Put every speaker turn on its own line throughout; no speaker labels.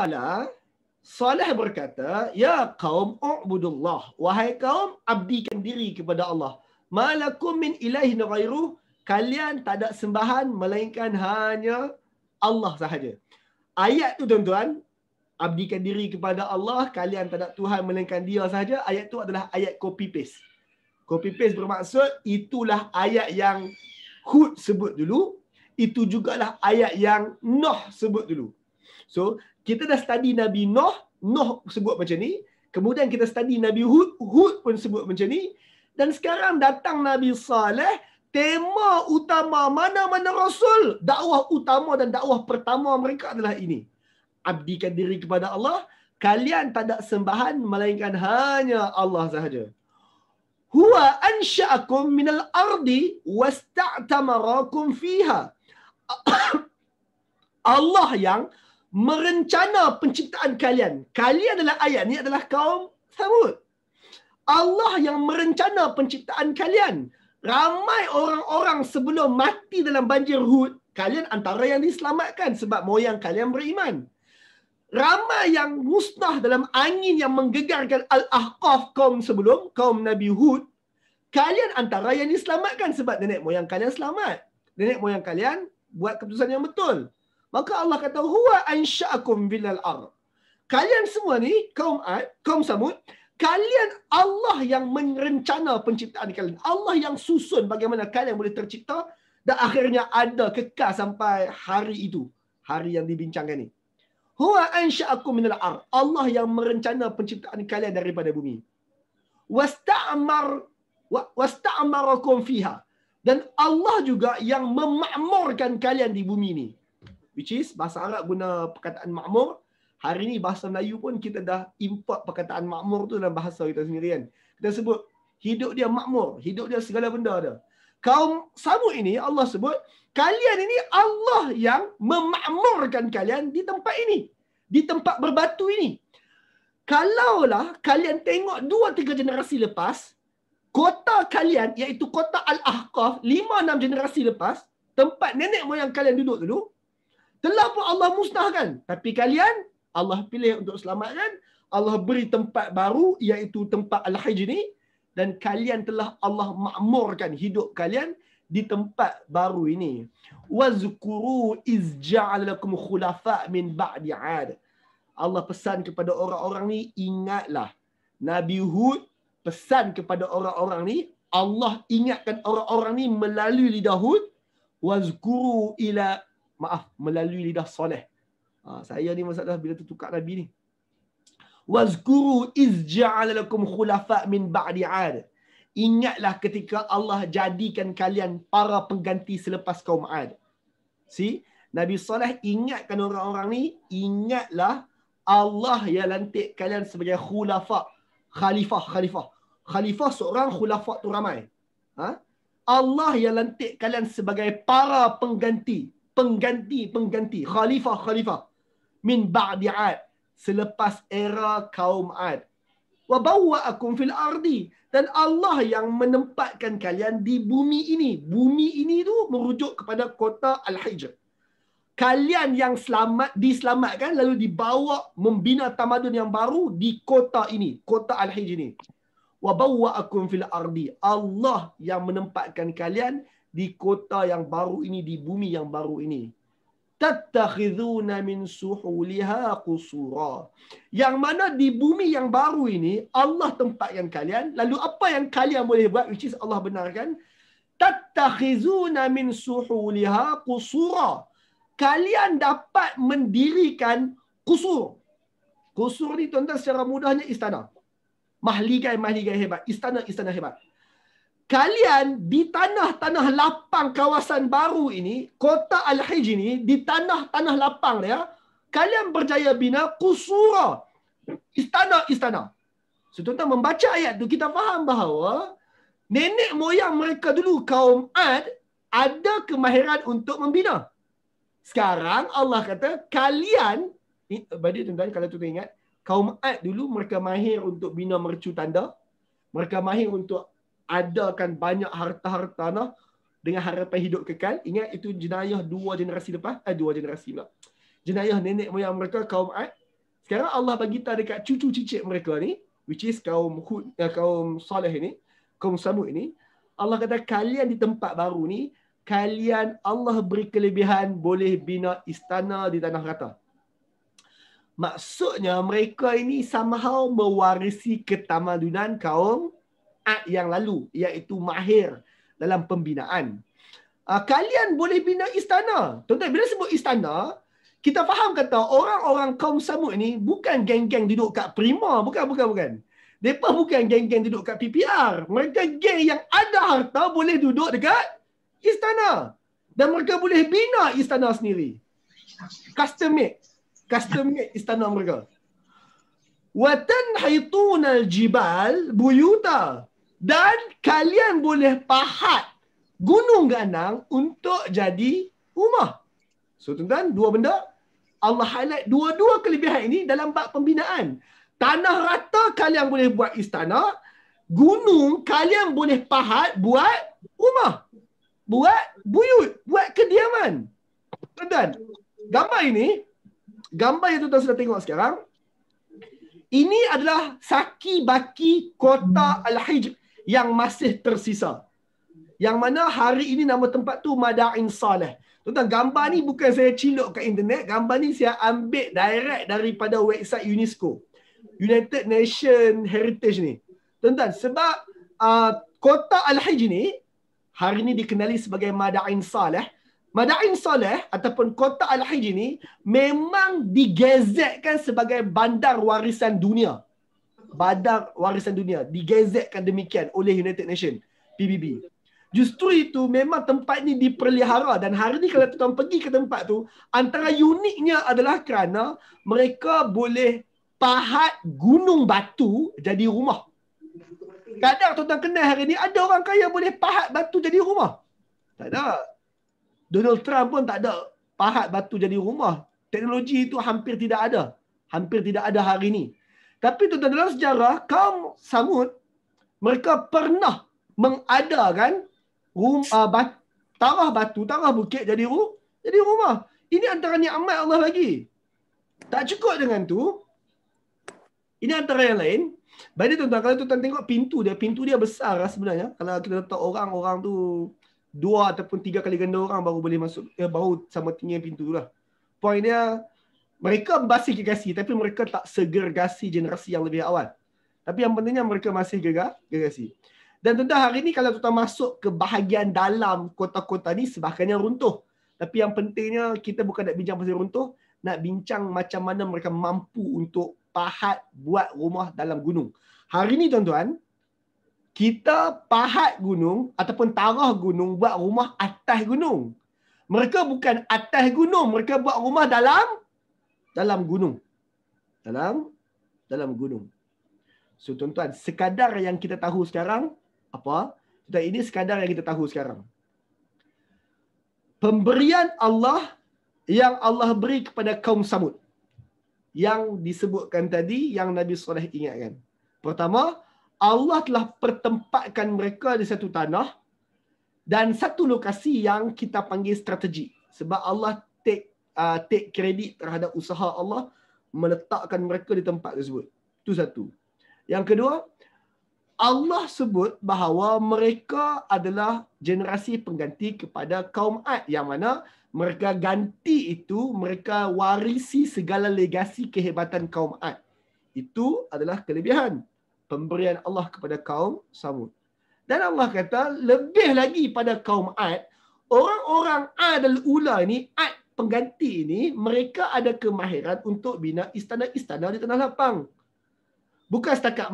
Qala, Saleh berkata, ya qaum u'budullah, wahai kaum, abdikan diri kepada Allah. Malakum min ilahin ghairuh, kalian tak ada sembahan melainkan hanya Allah sahaja. Ayat tu tuan-tuan, abdikan diri kepada Allah, kalian tak ada Tuhan melainkan Dia sahaja. Ayat tu adalah ayat copy paste. Copy paste bermaksud itulah ayat yang Hud sebut dulu, itu jugalah ayat yang Nuh sebut dulu. So, kita dah study Nabi Nuh, Nuh sebut macam ni. Kemudian kita study Nabi Hud, Hud pun sebut macam ni. Dan sekarang datang Nabi Saleh, tema utama mana-mana Rasul, dakwah utama dan dakwah pertama mereka adalah ini. Abdikan diri kepada Allah, kalian tak ada sembahan melainkan hanya Allah sahaja. Huwa ansha'akum minal ardi wasta'tamarakum fiha. Allah yang merencana penciptaan kalian. Kalian adalah ayat ni adalah kaum Thamud. Allah yang merencana penciptaan kalian. Ramai orang-orang sebelum mati dalam banjir Hud, kalian antara yang diselamatkan sebab moyang kalian beriman. Ramai yang musnah dalam angin yang menggegarkan Al-Ahqaf kaum sebelum, kaum Nabi Hud. Kalian antara yang diselamatkan sebab nenek moyang kalian selamat. Nenek moyang kalian buat keputusan yang betul. Maka Allah kata, huwa ansha'akum bilal ard. Kalian semua ni, kaum Ad, kaum Samud, kalian Allah yang merencana penciptaan kalian. Allah yang susun bagaimana kalian boleh tercipta dan akhirnya ada kekal sampai hari itu. Hari yang dibincangkan ni. Huwa ansha'akum minal ard. Allah yang merencana penciptaan kalian daripada bumi. Wasta'amarakum fiha. Dan Allah juga yang memakmurkan kalian di bumi ni. Which is, bahasa Arab guna perkataan makmur. Hari ni bahasa Melayu pun kita dah import perkataan makmur tu dalam bahasa kita sendiri kan. Kita sebut, hidup dia makmur. Hidup dia segala benda ada. Kaum Samud ini, Allah sebut, kalian ini Allah yang memakmurkan kalian di tempat ini. Di tempat berbatu ini. Kalaulah kalian tengok 2-3 generasi lepas, kota kalian, iaitu kota Al-Ahqaf, 5-6 generasi lepas, tempat nenek moyang kalian duduk dulu, telah pun Allah musnahkan. Tapi kalian, Allah pilih untuk selamatkan. Allah beri tempat baru, iaitu tempat Al-Hijr ni. Dan kalian telah Allah makmurkan hidup kalian di tempat baru ini. Wazkuru iz ja'ala lakum khulafa' min ba'di 'ad. Allah pesan kepada orang-orang ni, ingatlah. Nabi Hud pesan kepada orang-orang ni, Allah ingatkan orang-orang ni melalui lidah Hud. Wazkuru ila, melalui lidah Saleh. Saya ni masalah bila tertukar Nabi ni. Wazkuru iz ja'ala lakum khulafa' min ba'di 'ad. Ingatlah ketika Allah jadikan kalian para pengganti selepas kaum 'Ad. See? Nabi Saleh ingatkan orang-orang ni, ingatlah Allah yang lantik kalian sebagai khulafa'. Khalifah. Khalifah seorang, khulafa' tu ramai. Allah yang lantik kalian sebagai para pengganti. Pengganti. Khalifah. Min ba'di 'ad. Selepas era kaum 'Ad. Wa bawwa'akum fil ardi. Dan Allah yang menempatkan kalian di bumi ini. Bumi ini tu merujuk kepada kota Al-Hijr. Kalian yang diselamatkan lalu dibawa membina tamadun yang baru di kota ini. Kota Al-Hijr ini. Wa bawwa'akum fil ardi. Allah yang menempatkan kalian di kota yang baru ini, di bumi yang baru ini. Tattakhiduna min suhuliha qusura. Yang mana di bumi yang baru ini Allah tempatkan kalian, lalu apa yang kalian boleh buat, which is Allah benarkan, tattakhizuna min suhuliha qusura. Kalian dapat mendirikan kusur. Kusur ni tuan-tuan secara mudahnya istana. Mahligai hebat, istana hebat. Kalian di tanah-tanah lapang kawasan baru ini, kota Al-Hijr ini, di tanah-tanah lapang dia, kalian berjaya bina kusura. Istana. So, tuan-tuan membaca ayat tu, kita faham bahawa nenek moyang mereka dulu, kaum Ad, ada kemahiran untuk membina. Sekarang Allah kata, kalian, bagi tuan-tuan, kalau tuan-tuan ingat, kaum Ad dulu mereka mahir untuk bina mercu tanda. Mereka mahir untuk adakan banyak harta-harta tanah dengan harapan hidup kekal. Ingat itu jenayah dua generasi lepas. Jenayah nenek moyang mereka kaum Ad. Sekarang Allah bagi tahu dekat cucu cicit mereka ni, which is kaum Hud, kaum Saleh ini, kaum Samud ini, Allah kata kalian di tempat baru ni, kalian Allah beri kelebihan boleh bina istana di tanah rata. Maksudnya mereka ini somehow mewarisi ketamadunan kaum Ad yang lalu, iaitu mahir dalam pembinaan. Kalian boleh bina istana. Tuan-tuan, bila sebut istana, kita faham kata orang-orang kaum Samud ni bukan geng-geng duduk kat Prima. Bukan. Mereka bukan geng-geng duduk kat PPR. Mereka geng yang ada harta boleh duduk dekat istana. Dan mereka boleh bina istana sendiri. Custom made istana mereka. Wa tanhitunal jibal buyuta. Dan kalian boleh pahat gunung ganang untuk jadi rumah. So tuan-tuan, dua benda. Allah highlight dua-dua kelebihan ini dalam bab pembinaan. Tanah rata kalian boleh buat istana. Gunung kalian boleh pahat buat rumah. Buat buyut. Buat kediaman. Tuan-tuan, gambar yang tuan-tuan sudah tengok sekarang, ini adalah saki baki kota Al-Hijr yang masih tersisa. Yang mana hari ini nama tempat tu Madain Saleh. Tuan-tuan, gambar ni bukan saya cilok kat internet. Gambar ni saya ambil direct daripada website UNESCO. United Nation Heritage ni. Tuan-tuan, sebab kota Al-Hijr ni hari ini dikenali sebagai Madain Saleh. Madain Saleh ataupun kota Al-Hijr ni memang digazetkan sebagai bandar warisan dunia. Bandar warisan dunia. Digazetkan demikian oleh United Nation, PBB. Justru itu memang tempat ni diperlihara. Dan hari ni kalau tuan pergi ke tempat tu, antara uniknya adalah kerana mereka boleh pahat gunung batu jadi rumah. Kadang tuan-tuan kenal hari ni, ada orang kaya boleh pahat batu jadi rumah. Tak ada. Donald Trump pun tak ada pahat batu jadi rumah. Teknologi itu hampir tidak ada. Hampir tidak ada hari ni. Tapi tuan-tuan, dalam sejarah, kaum Samud, mereka pernah mengadakan tarah batu, tarah bukit jadi rumah. Ini antara nikmat Allah lagi. Tak cukup dengan tu. Ini antara yang lain. Baik tuan-tuan, kalau tuan-tuan tengok pintu dia besar lah sebenarnya. Kalau kita letak orang tu 2 ataupun 3 kali ganda orang baru boleh masuk, baru sama tinggi pintu tu lah. Point dia, mereka masih gergasi, tapi mereka tak segergasi generasi yang lebih awal. Tapi yang pentingnya mereka masih gergasi. Dan tuan-tuan, hari ni kalau tuan-tuan masuk ke bahagian dalam kota-kota ni, sebahagiannya runtuh. Tapi yang pentingnya, kita bukan nak bincang pasal runtuh, nak bincang macam mana mereka mampu untuk pahat buat rumah dalam gunung. Hari ni tuan-tuan, kita pahat gunung ataupun tarah gunung buat rumah atas gunung. Mereka bukan atas gunung, mereka buat rumah dalam gunung. Dalam gunung. So tuan-tuan, sekadar yang kita tahu sekarang apa? Tuan, ini sekadar yang kita tahu sekarang. Pemberian Allah yang Allah beri kepada kaum Samud yang disebutkan tadi, yang Nabi Saleh ingatkan. Pertama, Allah telah pertempatkan mereka di satu tanah dan satu lokasi yang kita panggil strategi. Sebab Allah take kredit terhadap usaha Allah meletakkan mereka di tempat tersebut. Itu satu. Yang kedua, Allah sebut bahawa mereka adalah generasi pengganti kepada kaum Ad, yang mana mereka ganti itu, mereka warisi segala legasi kehebatan kaum Ad. Itu adalah kelebihan pemberian Allah kepada kaum Samud. Dan Allah kata, lebih lagi pada kaum Ad, orang-orang Ad al-Ula ini, Ad pengganti ini, mereka ada kemahiran untuk bina istana-istana di tanah lapang. Bukan setakat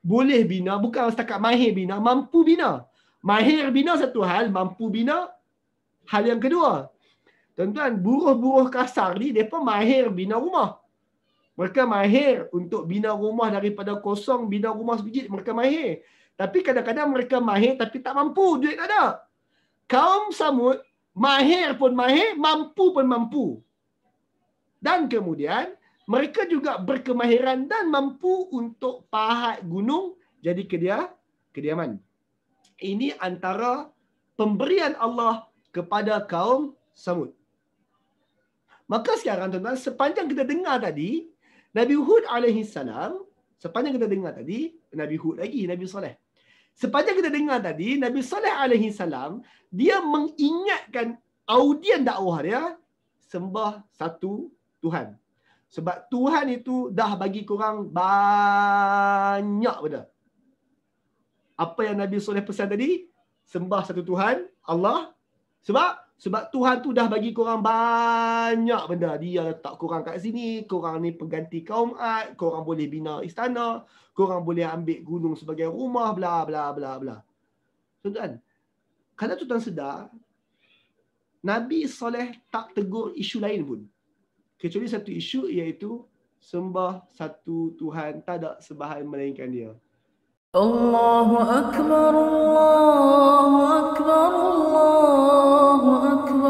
boleh bina, bukan setakat mahir bina, mampu bina. Mahir bina satu hal, mampu bina hal yang kedua. Tuan-tuan, buruh-buruh kasar ni, mereka mahir bina rumah. Mereka mahir untuk bina rumah daripada kosong, bina rumah sebiji, mereka mahir. Tapi kadang-kadang mereka mahir tapi tak mampu, duit tak ada. Kaum Samud, mahir pun mahir, mampu pun mampu. Dan kemudian, mereka juga berkemahiran dan mampu untuk pahat gunung jadi kediaman. Ini antara pemberian Allah kepada kaum Samud. Maka sekarang tuan-tuan, sepanjang kita dengar tadi, Nabi Hud alaihi salam, sepanjang kita dengar tadi, Nabi Hud lagi, Nabi Saleh. Sepanjang kita dengar tadi, Nabi Saleh alaihi salam, dia mengingatkan audien dakwah dia, sembah satu Tuhan. Sebab Tuhan itu dah bagi korang banyak benda. Apa yang Nabi Saleh pesan tadi? Sembah satu Tuhan, Allah. Sebab Tuhan tu dah bagi korang banyak benda. Dia letak korang kat sini, korang ni pengganti kaum Ad, korang boleh bina istana, korang boleh ambil gunung sebagai rumah, bla bla bla bla. Tuan-tuan, kalau tuan-tuan sedar, Nabi Saleh tak tegur isu lain pun. Kecuali satu isu, iaitu sembah satu Tuhan, tak ada sembahan melainkan dia. Allahu Akbar, Allahu Akbar, Allahu Akbar.